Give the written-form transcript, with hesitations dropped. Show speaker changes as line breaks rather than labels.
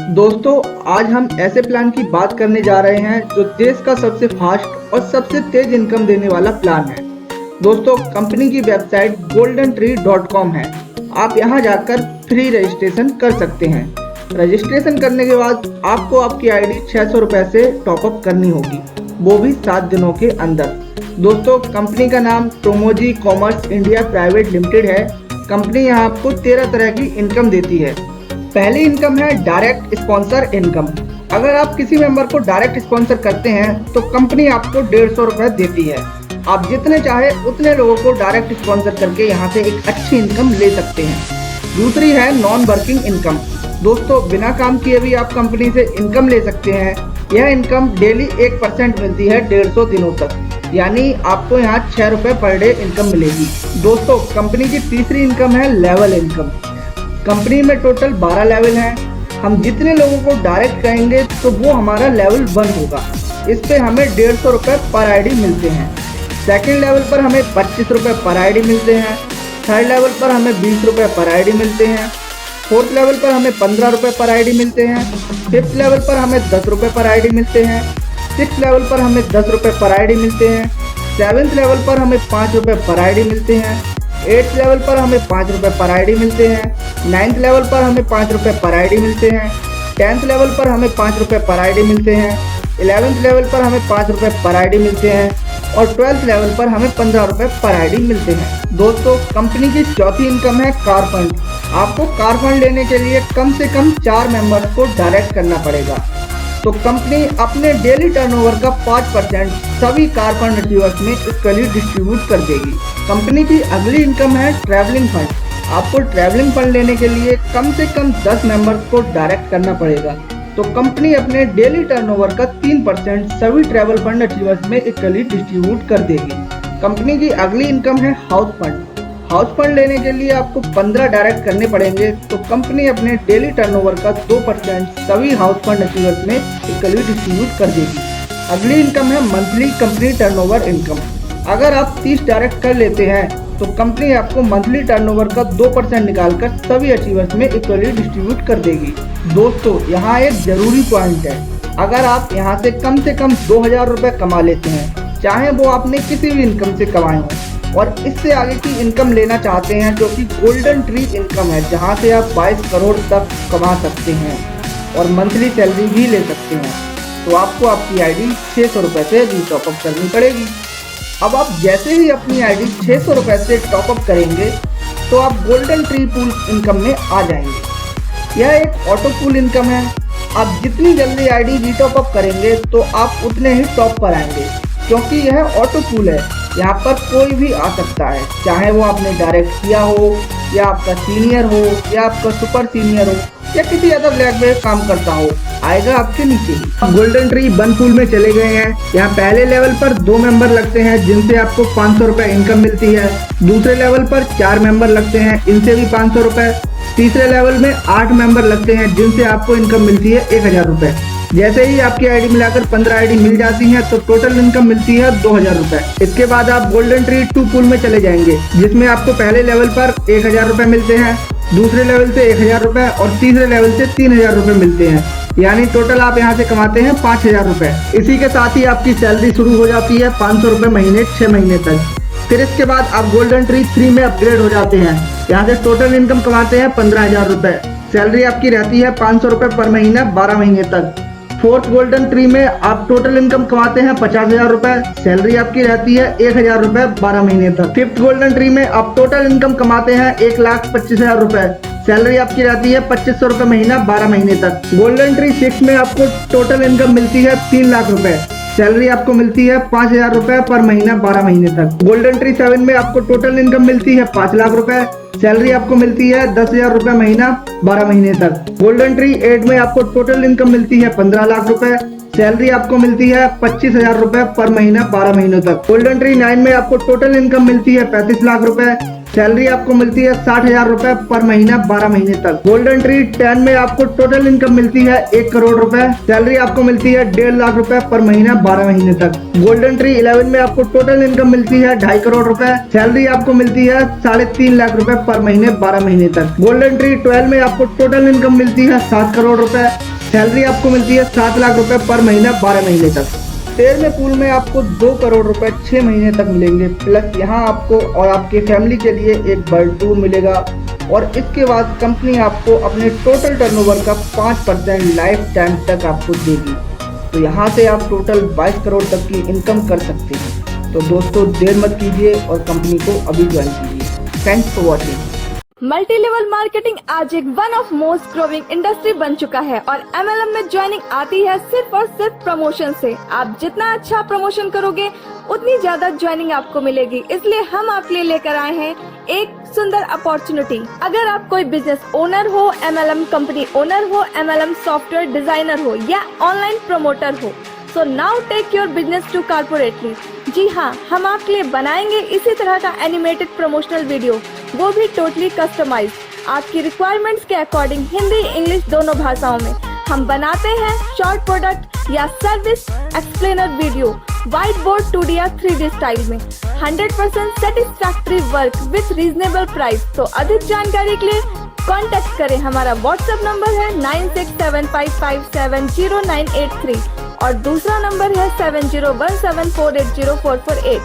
दोस्तों, आज हम ऐसे प्लान की बात करने जा रहे हैं जो देश का सबसे फास्ट और सबसे तेज इनकम देने वाला प्लान है। दोस्तों, कंपनी की वेबसाइट goldentree.com है। आप यहां जाकर फ्री रजिस्ट्रेशन कर सकते हैं। रजिस्ट्रेशन करने के बाद आपको आपकी आईडी 600 रुपये से टॉपअप करनी होगी, वो भी 7 दिनों के अंदर। दोस्तों, कंपनी का नाम टोमोजी कॉमर्स इंडिया प्राइवेट लिमिटेड है। कंपनी यहाँ आपको 13 तरह की इनकम देती है। पहली इनकम है डायरेक्ट स्पॉन्सर इनकम। अगर आप किसी मेंबर को डायरेक्ट स्पॉन्सर करते हैं तो कंपनी आपको 150 रुपये देती है। आप जितने चाहे उतने लोगों को डायरेक्ट स्पॉन्सर करके यहाँ से एक अच्छी इनकम ले सकते हैं। दूसरी है नॉन वर्किंग इनकम। दोस्तों, बिना काम किए भी आप कंपनी से इनकम ले सकते हैं। यह इनकम डेली 1% मिलती है 150 दिनों तक, यानी आपको यहाँ 6 रुपये पर डे इनकम मिलेगी। दोस्तों, कंपनी की तीसरी इनकम है लेवल इनकम। कंपनी में टोटल 12 लेवल हैं। हम जितने लोगों को डायरेक्ट करेंगे तो वो हमारा लेवल 1 होगा। इस पे हमें 150 रुपये पर आईडी मिलते हैं। सेकंड लेवल पर हमें 25 रुपये पर आईडी मिलते हैं। थर्ड लेवल पर हमें 20 रुपये पर आईडी मिलते हैं। फोर्थ लेवल पर हमें 15 रुपये पर आईडी मिलते हैं। फिफ्थ लेवल पर हमें 10 रुपये पर आईडी मिलते हैं। सिक्स लेवल पर हमें 10 रुपये पर आईडी मिलते हैं। सेवन्थ लेवल पर हमें 5 रुपये पर आईडी मिलते हैं। 8th लेवल पर हमें 5 रुपये पर आईडी मिलते हैं। 9th लेवल पर हमें 5 रुपये पर आईडी मिलते हैं। 10th लेवल पर हमें 5 रुपये पर आईडी मिलते हैं। 11th लेवल पर हमें 5 रुपये पर आईडी मिलते हैं और 12th लेवल पर हमें 15 रुपये पर आईडी मिलते हैं। दोस्तों, कंपनी की चौथी इनकम है कार फंड। आपको कार फंड लेने के लिए कम से कम 4 मेंबर्स को डायरेक्ट करना पड़ेगा। तो कंपनी अपने डेली टर्नओवर का 5% सभी कार फंड अचीवर्स में इक्वली डिस्ट्रीब्यूट कर देगी। कंपनी की अगली इनकम है ट्रैवलिंग फंड। आपको ट्रैवलिंग फंड लेने के लिए कम से कम 10 मेंबर्स को डायरेक्ट करना पड़ेगा। तो कंपनी अपने डेली टर्नओवर का 3% सभी ट्रैवल फंड अचीवर्स में इक्वली डिस्ट्रीब्यूट कर देगी। कंपनी की अगली इनकम है हाउस फंड। हाउस फंड लेने के लिए आपको 15 डायरेक्ट करने पड़ेंगे। तो कंपनी अपने डेली टर्नओवर का 2% सभी हाउस फंड अचीवर्स में इक्वली डिस्ट्रीब्यूट कर देगी। अगली इनकम है मंथली कंपनी टर्नओवर इनकम। अगर आप 30 डायरेक्ट कर लेते हैं तो कंपनी आपको मंथली टर्नओवर का 2% निकालकर सभी अचीवर्स में इक्वली डिस्ट्रीब्यूट कर देगी। दोस्तों, यहाँ एक जरूरी पॉइंट है। अगर आप यहाँ से कम 2000 रुपये कमा लेते हैं, चाहे वो आपने किसी भी इनकम से कमाए हों, और इससे आगे की इनकम लेना चाहते हैं जो कि गोल्डन ट्री इनकम है, जहां से आप 22 करोड़ तक कमा सकते हैं और मंथली सैलरी भी ले सकते हैं, तो आपको आपकी आईडी 600 रुपये से रीटॉपअप करनी पड़ेगी। अब आप जैसे ही अपनी आईडी 600 रुपये से टॉपअप करेंगे तो आप गोल्डन ट्री पूल इनकम में आ जाएंगे। यह एक ऑटो पूल इनकम है। आप जितनी जल्दी आईडी रीटॉपअप करेंगे तो आप उतने ही टॉप पर आएंगे, क्योंकि यह ऑटो पूल है। यहाँ पर कोई भी आ सकता है, चाहे वो आपने डायरेक्ट किया हो या आपका सीनियर हो या आपका सुपर सीनियर हो या किसी अदर लेवल में काम करता हो, आएगा आपके नीचे ही। गोल्डन ट्री 1 पूल में चले गए हैं। यहाँ पहले लेवल पर 2 मेंबर लगते हैं जिनसे आपको 500 रुपये इनकम मिलती है। दूसरे लेवल पर 4 मेंबर लगते हैं, इनसे भी 500 रुपये। तीसरे लेवल में 8 मेंबर लगते हैं जिनसे आपको इनकम मिलती है 1000 रुपये। जैसे ही आपकी आईडी मिलाकर 15 आईडी मिल जाती है तो टोटल इनकम मिलती है 2000 रुपये। इसके बाद आप गोल्डन ट्री 2 पूल में चले जाएंगे, जिसमें आपको पहले लेवल पर 1000 रुपये मिलते हैं, दूसरे लेवल से 1000 रुपये और तीसरे लेवल से 3000 रुपये मिलते हैं। यानी टोटल आप यहाँ से कमाते हैं 5000 रुपये। इसी के साथ ही आपकी सैलरी शुरू हो जाती है 500 रुपये महीने 6 महीने तक। फिर इसके बाद आप गोल्डन ट्री 3 में अपग्रेड हो जाते हैं। यहाँ से टोटल इनकम कमाते हैं 15000 रुपये। सैलरी आपकी रहती है 500 रुपये पर महीना 12 महीने तक। फोर्थ गोल्डन ट्री में आप टोटल इनकम कमाते हैं 50,000 रुपए। सैलरी आपकी रहती है 1000 रुपए 12 महीने तक। फिफ्थ गोल्डन ट्री में आप टोटल इनकम कमाते हैं 1,25,000 रुपए। सैलरी आपकी रहती है 2500 रुपए महीना 12 महीने तक। गोल्डन ट्री 6 में आपको टोटल इनकम मिलती है 3 लाख रुपए। सैलरी आपको मिलती है 5000 रुपए पर महीना 12 महीने तक। गोल्डन ट्री 7 में आपको टोटल इनकम मिलती है 5 लाख रुपए। सैलरी आपको मिलती है 10,000 रुपए महीना 12 महीने तक। गोल्डन ट्री 8 में आपको टोटल इनकम मिलती है 15 लाख रुपए। सैलरी आपको मिलती है 25,000 रुपए पर महीना 12 महीनों तक। गोल्डन ट्री 9 में आपको टोटल इनकम मिलती है 35 लाख रुपए। सैलरी आपको मिलती है 60,000 रुपए पर महीना 12 महीने तक। गोल्डन ट्री 10 में आपको टोटल इनकम मिलती है 1 करोड़ रुपए। सैलरी आपको मिलती है 1.5 लाख रुपए पर महीना 12 महीने तक। गोल्डन ट्री 11 में आपको टोटल इनकम मिलती है 2.5 करोड़ रुपए। सैलरी आपको मिलती है 3.5 लाख रुपए पर महीने 12 महीने तक। गोल्डन ट्री 12 में आपको टोटल इनकम मिलती है 7 करोड़ रुपए। सैलरी आपको मिलती है 7 लाख रुपए पर महीना 12 महीने तक। 13वें पूल में आपको 2 करोड़ रुपए 6 महीने तक मिलेंगे, प्लस यहाँ आपको और आपके फैमिली के लिए एक बर्ड टूर मिलेगा। और इसके बाद कंपनी आपको अपने टोटल टर्नओवर का 5% लाइफ टाइम तक आपको देगी। तो यहाँ से आप टोटल 22 करोड़ तक की इनकम कर सकते हैं। तो दोस्तों देर मत कीजिए और कंपनी को अभी ज्वाइन कीजिए। Thanks for watching.
Multi level marketing आज एक one of most growing industry बन चुका है और MLM में ज्वाइनिंग आती है सिर्फ और सिर्फ प्रमोशन से। आप जितना अच्छा प्रमोशन करोगे उतनी ज्यादा ज्वाइनिंग आपको मिलेगी। इसलिए हम आपके लिए लेकर आए हैं एक सुंदर अपॉर्चुनिटी। अगर आप कोई बिजनेस ओनर हो, MLM कंपनी ओनर हो, MLM सॉफ्टवेयर डिजाइनर हो या ऑनलाइन प्रमोटर हो, so now take your business to corporately. जी हाँ, हम आपके लिए बनाएंगे इसी तरह का एनिमेटेड प्रमोशनल वीडियो, वो भी टोटली कस्टमाइज आपकी रिक्वायरमेंट्स के अकॉर्डिंग, हिंदी इंग्लिश दोनों भाषाओं में। हम बनाते हैं शॉर्ट प्रोडक्ट या service explainer video white board 2D या 3D स्टाइल में। 100% satisfactory work with reasonable price. तो अधिक जानकारी के लिए कांटेक्ट करें। हमारा व्हाट्सएप नंबर है 9675570983 और दूसरा नंबर है 7017480448।